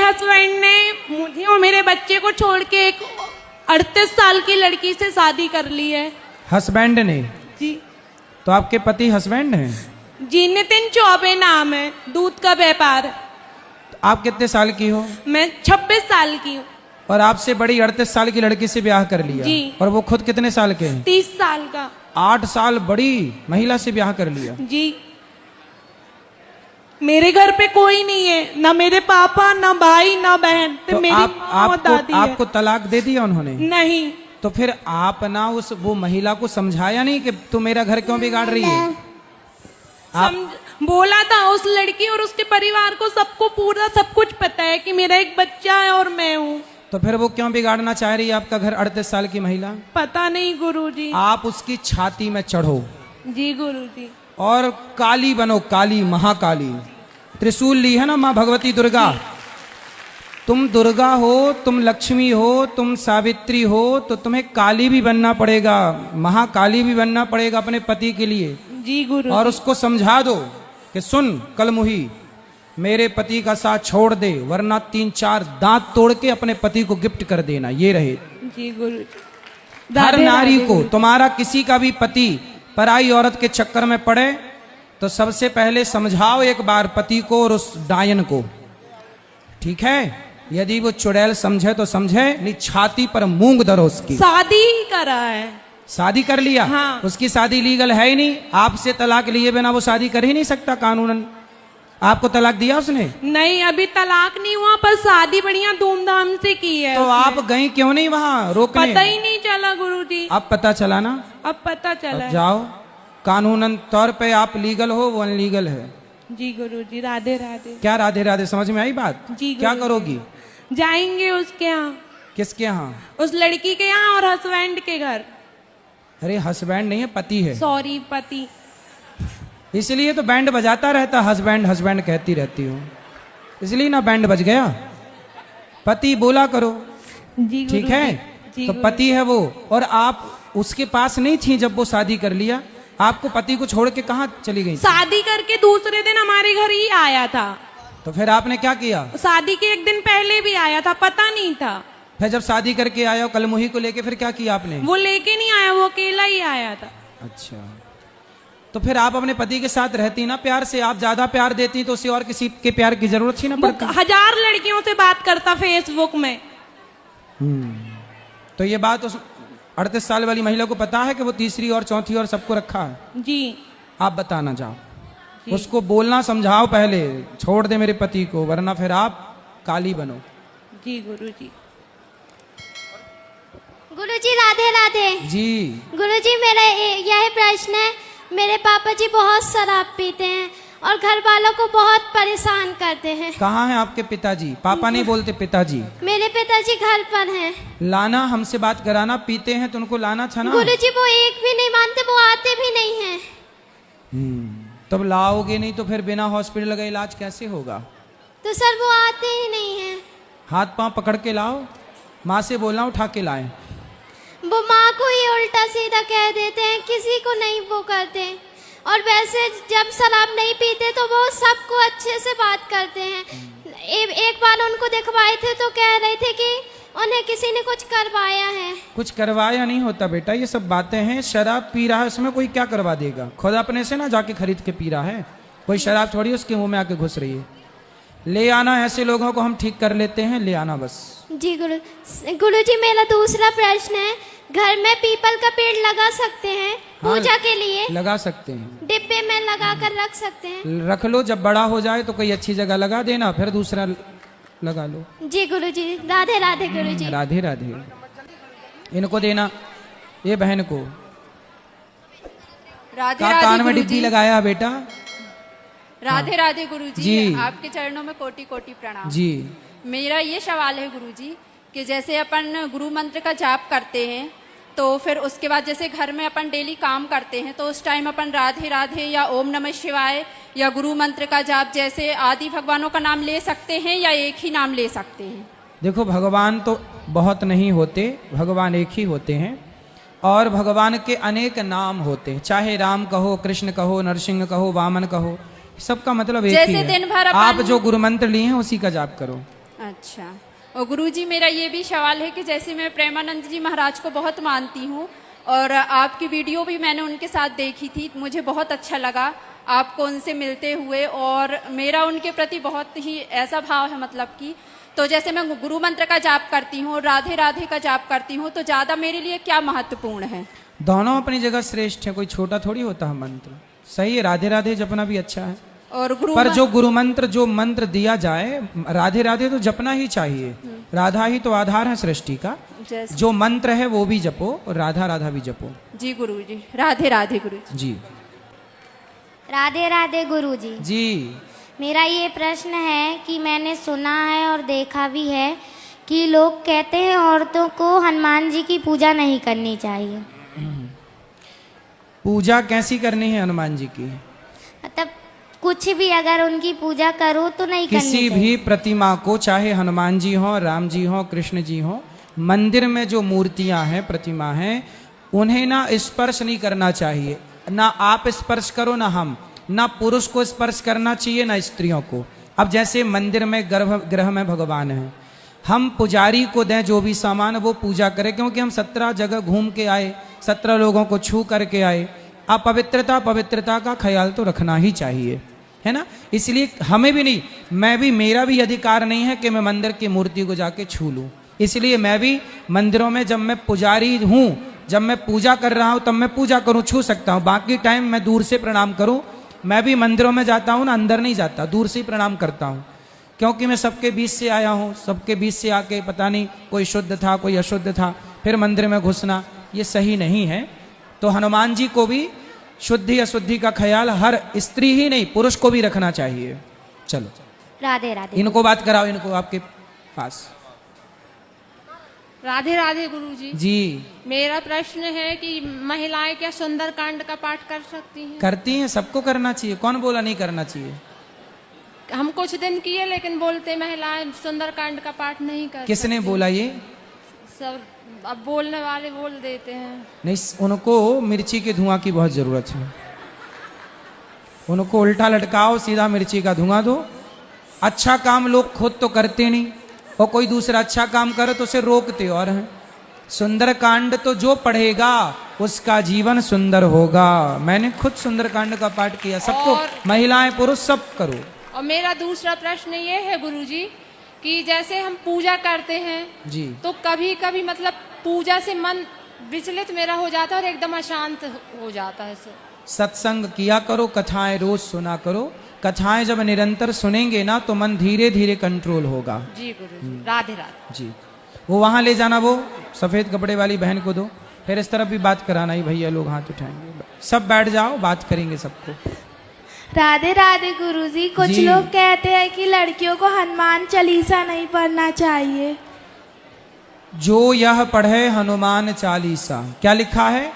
Husband ने मुझे और मेरे बच्चे को छोड़ के एक 38 साल की लड़की से शादी कर ली है। हस्बैंड ने? जी। तो आपके पति हस्बैंड हैं? जी, नितिन चौबे नाम है, दूध का व्यापार। तो आप कितने साल की हो? मैं 26 साल की हूँ। और आपसे बड़ी 38 साल की लड़की से ब्याह कर लिया? जी। और वो खुद कितने साल के हैं? 30 साल का। 8 साल बड़ी महिला से ब्याह कर लिया? जी। मेरे घर पे कोई नहीं है, ना मेरे पापा, ना भाई, ना बहन। तो मेरी माँ और दादी है। आपको तलाक दे दिया उन्होंने? नहीं। तो फिर आप ना वो महिला को समझाया नहीं कि तू मेरा घर क्यों बिगाड़ रही है? बोला था उस लड़की और उसके परिवार को, सबको पूरा सब कुछ पता है कि मेरा एक बच्चा है और मैं हूँ। तो फिर वो क्यों बिगाड़ना चाह रही है आपका घर, 38 साल की महिला? पता नहीं गुरुजी। आप उसकी छाती में चढ़ो। जी गुरुजी। और काली बनो, काली, महाकाली। त्रिशूल ली है ना माँ भगवती दुर्गा। तुम दुर्गा हो, तुम लक्ष्मी हो, तुम सावित्री हो, तो तुम्हें काली भी बनना पड़ेगा, महाकाली भी बनना पड़ेगा अपने पति के लिए। जी गुरु। और उसको समझा दो कि सुन कलमुही, मेरे पति का साथ छोड़ दे, वरना 3-4 दांत तोड़ के अपने पति को गिफ्ट कर देना। ये रहे। जी गुरु। हर नारी को, तुम्हारा किसी का भी पति पराई औरत के चक्कर में पड़े तो सबसे पहले समझाओ एक बार पति को और उस डायन को, ठीक है? यदि वो चुड़ैल समझे तो समझे, नहीं छाती पर मूंग धरो उसकी। शादी करा है। शादी कर लिया? हाँ। उसकी शादी लीगल है ही नहीं। आपसे तलाक लिए बिना वो शादी कर ही नहीं सकता कानूनन। आपको तलाक दिया उसने? नहीं, अभी तलाक नहीं हुआ, पर शादी बढ़िया धूमधाम से की है। तो आप गई क्यों नहीं वहां रोकने? पता ही नहीं चला गुरुजी। अब पता चला ना? अब पता चला। अब जाओ, कानूनन तौर पे आप लीगल हो, वो अनलीगल है। जी गुरुजी। राधे राधे। क्या राधे राधे? समझ में आई बात? जी। क्या करोगी? जाएंगे उसके यहाँ। किसके यहाँ? उस लड़की के यहाँ और हस्बैंड के घर। अरे हस्बैंड नहीं है, पति है। सॉरी, पति। इसलिए तो बैंड बजाता रहता, हस्बैंड हस्बैंड कहती रहती हूँ, इसलिए ना बैंड बज गया। पति बोला करो। जी ठीक है? तो पति है वो। और आप उसके पास नहीं थी जब वो शादी कर लिया? आपको पति को छोड़ के कहाँ चली गई? शादी करके दूसरे दिन हमारे घर ही आया था। तो फिर आपने क्या किया? शादी के एक दिन पहले भी आया था, पता नहीं था। फिर जब शादी करके आया कलमुही को लेके, फिर क्या किया आपने? वो लेके नहीं आया, वो अकेला ही आया था। अच्छा, तो फिर आप अपने पति के साथ रहती ना प्यार से। आप ज्यादा प्यार देती तो उसे और किसी के प्यार की जरूरत ही ना पड़ती। 1000 लड़कियों से बात करता फेसबुक में। तो ये बात उस 38 साल वाली महिला को पता है कि वो तीसरी और चौथी और सबको रखा है? जी। आप बताना जाओ, उसको बोलना समझाओ पहले, छोड़ दे मेरे पति को, वरना फिर आप काली बनो। जी गुरुजी। गुरुजी राधे राधे। जी। गुरुजी मेरा यह प्रश्न है, मेरे पापा जी बहुत शराब पीते हैं और घर वालों को बहुत परेशान करते हैं। कहाँ हैं आपके पिताजी? पापा नहीं बोलते, पिताजी। मेरे पिताजी घर पर हैं। लाना, हमसे बात कराना। पीते हैं तो उनको लाना था ना। गुरुजी वो एक भी नहीं मानते, वो आते भी नहीं हैं। तब लाओगे नहीं तो फिर बिना हॉस्पिटल का इलाज कैसे होगा? तो सर वो आते ही नहीं हैं। हाथ पांव पकड़ के लाओ, माँ से बोलना उठा के लाए। वो माँ को ही उल्टा सीधा कह देते हैं, किसी को नहीं वो करते। और वैसे जब शराब नहीं पीते तो वो सबको अच्छे से बात करते हैं। एक बार उनको दिखवाए थे तो कह रहे थे कि उन्हें किसी ने कुछ करवाया है। कुछ करवाया नहीं होता बेटा, ये सब बातें हैं। शराब पी रहा है, उसमें कोई क्या करवा देगा? खुद अपने से ना जाके खरीद के पी रहा है। कोई शराब थोड़ी उसके मुंह में आके घुस रही है। ले आना, ऐसे लोगों को हम ठीक कर लेते हैं, ले आना बस। जी गुरुजी मेरा दूसरा प्रश्न है, घर में पीपल का पेड़ लगा सकते हैं पूजा के लिए? लगा सकते हैं, डिब्बे में लगा कर रख सकते हैं। रख लो, जब बड़ा हो जाए तो कोई अच्छी जगह लगा देना, फिर दूसरा लगा लो। जी गुरुजी। राधे राधे गुरुजी। राधे राधे। इनको देना, ये बहन को। राधे राधे कान में डिब्बी लगाया बेटा। राधे राधे गुरुजी। जी। आपके चरणों में कोटि कोटि प्रणाम। जी। मेरा ये सवाल है गुरुजी कि जैसे अपन गुरु मंत्र का जाप करते हैं तो फिर उसके बाद जैसे घर में अपन डेली काम करते हैं तो उस टाइम अपन राधे राधे या ओम नमः शिवाय या गुरु मंत्र का जाप जैसे आदि भगवानों का नाम ले सकते हैं या एक ही नाम ले सकते हैं? देखो, भगवान तो बहुत नहीं होते, भगवान एक ही होते हैं। और भगवान के अनेक नाम होते हैं, चाहे राम कहो, कृष्ण कहो, नरसिंह कहो, वामन कहो, सबका मतलब एक ही है। दिन भर आप जो गुरु मंत्र लिए हैं उसी का जाप करो। अच्छा। और गुरुजी मेरा ये भी सवाल है कि जैसे मैं प्रेमानंद जी महाराज को बहुत मानती हूँ और आपकी वीडियो भी मैंने उनके साथ देखी थी, मुझे बहुत अच्छा लगा आपको उनसे मिलते हुए, और मेरा उनके प्रति बहुत ही ऐसा भाव है मतलब कि, तो जैसे मैं गुरु मंत्र का जाप करती हूँ, राधे राधे का जाप करती हूँ, तो ज़्यादा मेरे लिए क्या महत्वपूर्ण है? दोनों अपनी जगह श्रेष्ठ है, कोई छोटा थोड़ी होता है मंत्र। सही है, राधे राधे जपना भी अच्छा है, और पर जो गुरु मंत्र जो मंत्र दिया जाए, राधे राधे तो जपना ही चाहिए। राधा ही तो आधार है सृष्टि का। जो मंत्र है वो भी जपो और राधा राधा भी जपो। जी गुरुजी, राधे राधे गुरुजी। जी राधे राधे गुरुजी। जी मेरा ये प्रश्न है कि मैंने सुना है और देखा भी है कि लोग कहते हैं औरतों को हनुमान जी की पूजा नहीं करनी चाहिए। पूजा कैसी करनी है हनुमान जी की? मतलब कुछ भी अगर उनकी पूजा करो तो नहीं करनी किसी चाहिए। भी प्रतिमा को, चाहे हनुमान जी हो, राम जी हो, कृष्ण जी हो, मंदिर में जो मूर्तियां हैं, प्रतिमा हैं, उन्हें ना स्पर्श नहीं करना चाहिए। ना आप स्पर्श करो ना हम, ना पुरुष को स्पर्श करना चाहिए ना स्त्रियों को। अब जैसे मंदिर में गर्भगृह में भगवान है, हम पुजारी को दें जो भी सामान वो पूजा करें, क्योंकि हम 17 जगह घूम के आए, 17 लोगों को छू करके आए। अपवित्रता पवित्रता का ख्याल तो रखना ही चाहिए, है ना। इसलिए हमें भी नहीं, मैं भी, मेरा भी अधिकार नहीं है कि मैं मंदिर की मूर्ति को जाके छू लूं। इसलिए मैं भी मंदिरों में जब मैं पुजारी हूं, जब मैं पूजा कर रहा हूं, तब मैं पूजा करूं, छू सकता हूं, बाकी टाइम मैं दूर से प्रणाम करूं। मैं भी मंदिरों में जाता हूं ना, अंदर नहीं जाता, दूर से ही प्रणाम करता हूं, क्योंकि मैं सबके बीच से आया हूं। सबके बीच से आके पता नहीं कोई शुद्ध था कोई अशुद्ध था, फिर मंदिर में घुसना ये सही नहीं है। तो हनुमान जी को भी शुद्धि अशुद्धि का ख्याल हर स्त्री ही नहीं, पुरुष को भी रखना चाहिए। चलो राधे राधे। इनको बात कराओ, इनको आपके पास। राधे राधे गुरुजी। जी मेरा प्रश्न है कि महिलाएं क्या सुंदर कांड का पाठ कर सकती हैं? करती हैं, सबको करना चाहिए, कौन बोला नहीं करना चाहिए? हम कुछ दिन किए लेकिन बोलते महिलाएं सुंदर कांड का पाठ नहीं कर किसने सकती। बोला ये? सब अब बोलने वाले बोल देते हैं। नहीं, उनको मिर्ची के धुआं की बहुत जरूरत है। उनको उल्टा लटकाओ, सीधा मिर्ची का धुआं दो। अच्छा काम लोग खुद तो करते नहीं, और कोई दूसरा अच्छा काम करे तो उसे रोकते और हैं। सुंदर कांड तो जो पढ़ेगा उसका जीवन सुंदर होगा। मैंने खुद सुंदर कांड का पाठ किया, सबको, महिलाएं पुरुष सब करो। और मेरा दूसरा प्रश्न ये है गुरुजी कि जैसे हम पूजा करते हैं जी, तो कभी कभी मतलब पूजा से मन विचलित मेरा हो जाता है और एकदम अशांत हो जाता है। सत्संग किया करो, कथाएं रोज सुना करो। कथाएं जब निरंतर सुनेंगे ना तो मन धीरे धीरे कंट्रोल होगा। जी गुरुजी, राधे राधे। जी, वो वहां ले जाना, वो सफेद कपड़े वाली बहन को दो, फिर इस तरफ भी बात कराना ही, भैया लोग हाथ उठाएंगे, सब बैठ जाओ, बात करेंगे सबको। राधे राधे गुरुजी। कुछ जी। लोग कहते हैं कि लड़कियों को हनुमान चालीसा नहीं पढ़ना चाहिए। जो यह पढ़े हनुमान चालीसा, क्या लिखा है?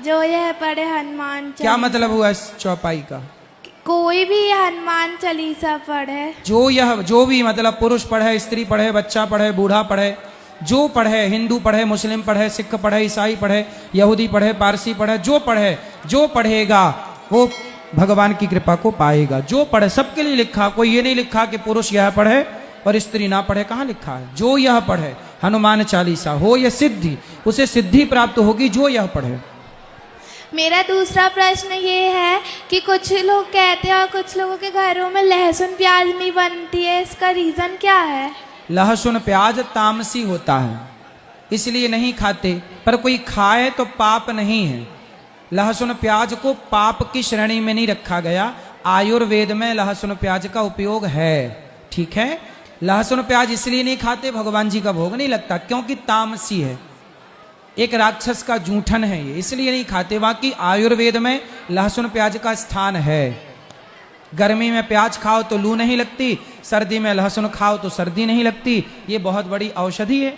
जो यह पढ़े हनुमान क्या चालीसा। मतलब हुआ इस चौपाई का? कोई भी हनुमान चालीसा पढ़े। जो भी मतलब पुरुष पढ़े, स्त्री पढ़े, बच्चा पढ़े, बूढ़ा पढ़े, जो पढ़े, हिंदू पढ़े, मुस्लिम पढ़े, सिख पढ़े, ईसाई पढ़े, यहूदी पढ़े, पारसी पढ़े, जो पढ़े, जो पढ़ेगा वो भगवान की कृपा को पाएगा। जो पढ़े, सबके लिए लिखा, कोई ये नहीं लिखा कि पुरुष यह पढ़े और स्त्री ना पढ़े, कहाँ लिखा है? जो यह पढ़े हनुमान चालीसा हो यह सिद्धि, उसे सिद्धि प्राप्त होगी जो यह पढ़े। मेरा दूसरा प्रश्न ये है कि कुछ लोग कहते हैं और कुछ लोगों के घरों में लहसुन प्याज नहीं बनती है, इसका रीजन क्या है? लहसुन प्याज तामसी होता है, इसलिए नहीं खाते, पर कोई खाए तो पाप नहीं है। लहसुन प्याज को पाप की श्रेणी में नहीं रखा गया। आयुर्वेद में लहसुन प्याज का उपयोग है, ठीक है। लहसुन प्याज इसलिए नहीं खाते, भगवान जी का भोग नहीं लगता, क्योंकि तामसी है, एक राक्षस का जूठन है ये, इसलिए नहीं खाते। बाकी आयुर्वेद में लहसुन प्याज का स्थान है। गर्मी में प्याज खाओ तो लू नहीं लगती, सर्दी में लहसुन खाओ तो सर्दी नहीं लगती। ये बहुत बड़ी औषधि है,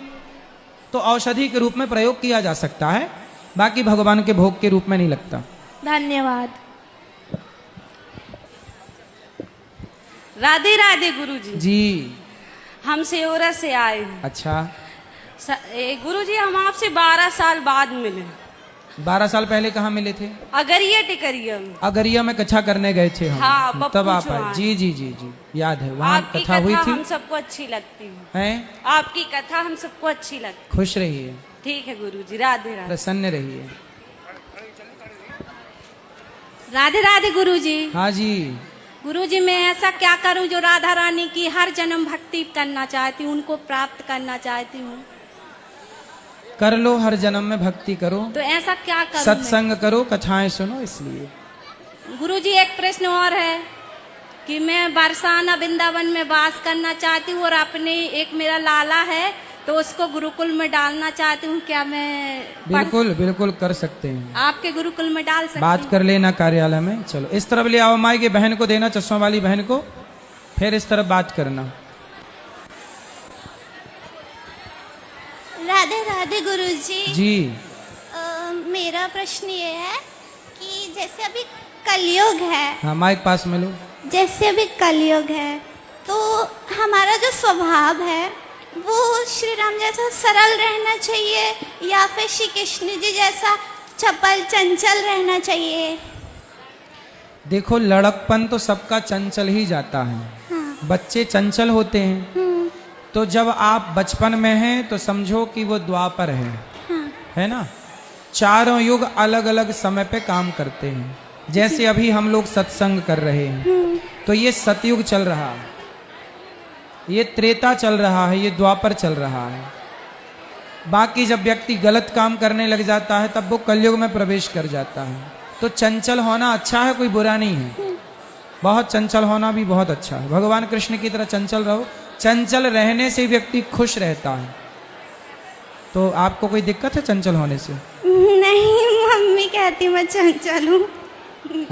तो औषधि के रूप में प्रयोग किया जा सकता है, बाकी भगवान के भोग के रूप में नहीं लगता। धन्यवाद। राधे राधे गुरुजी। जी, हम सेवरा से आए हैं। अच्छा, गुरुजी हम आपसे 12 साल बाद मिले। 12 साल पहले कहाँ मिले थे? अगरिया टिकरिया में। अगरिया में कथा करने गए थे हम। हाँ, बप्पू तब आप चौहान। आए। जी जी जी जी याद है, वहाँ आपकी कथा हुई थी। हम सबको अच्छी लगती है। हैं? आपकी कथा हम सबको अच्छी लगती खुश रहिए, है। ठीक है गुरुजी, राधे राधे। प्रसन्न रहिए। राधे राधे गुरुजी। हाँ जी। गुरुजी, मैं ऐसा क्या करूं जो राधा रानी की हर जन्म भक्ति करना चाहती हूँ, उनको प्राप्त करना चाहती हूँ। कर लो, हर जन्म में भक्ति करो, तो ऐसा क्या करूं सत्संग करो, कथाएं सुनो। इसलिए गुरुजी एक प्रश्न और है कि मैं बरसाना वृंदावन में वास करना चाहती हूँ और अपने एक मेरा लाला है तो उसको गुरुकुल में डालना चाहती हूँ। क्या मैं बिल्कुल बिल्कुल कर सकते हैं। आपके गुरुकुल में डाल सकती बात हूँ? कर लेना कार्यालय में। चलो इस तरफ ले आओ, माई के बहन को देना, चश्मा वाली बहन को, फिर इस तरफ बात करना। राधे राधे गुरुजी। जी। मेरा प्रश्न ये है कि जैसे अभी कलयुग है, हाँ माइक पास में लो। जैसे अभी कलयुग है तो हमारा जो स्वभाव है वो श्री राम जैसा सरल रहना चाहिए या फिर श्री कृष्ण जी जैसा चपल चंचल रहना चाहिए? देखो, लड़कपन तो सबका चंचल ही जाता है। हाँ। बच्चे चंचल होते हैं। तो जब आप बचपन में हैं तो समझो कि वो द्वापर है। हाँ। है ना? चारों युग अलग अलग समय पे काम करते हैं। जैसे अभी हम लोग सत्संग कर रहे हैं तो ये सतयुग चल रहा है, ये त्रेता चल रहा है, ये द्वापर चल रहा है। बाकी जब व्यक्ति गलत काम करने लग जाता है तब वो कलयुग में प्रवेश कर जाता है। तो चंचल होना अच्छा है, कोई बुरा नहीं है। बहुत चंचल होना भी बहुत अच्छा है। भगवान कृष्ण की तरह चंचल रहो। चंचल रहने से व्यक्ति खुश रहता है। तो आपको कोई दिक्कत है चंचल होने से? नहीं, मम्मी कहती मैं चंचल हूँ।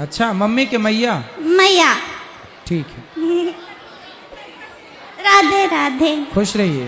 अच्छा, मम्मी के मैया? मैया। ठीक है, राधे राधे। खुश रहिए।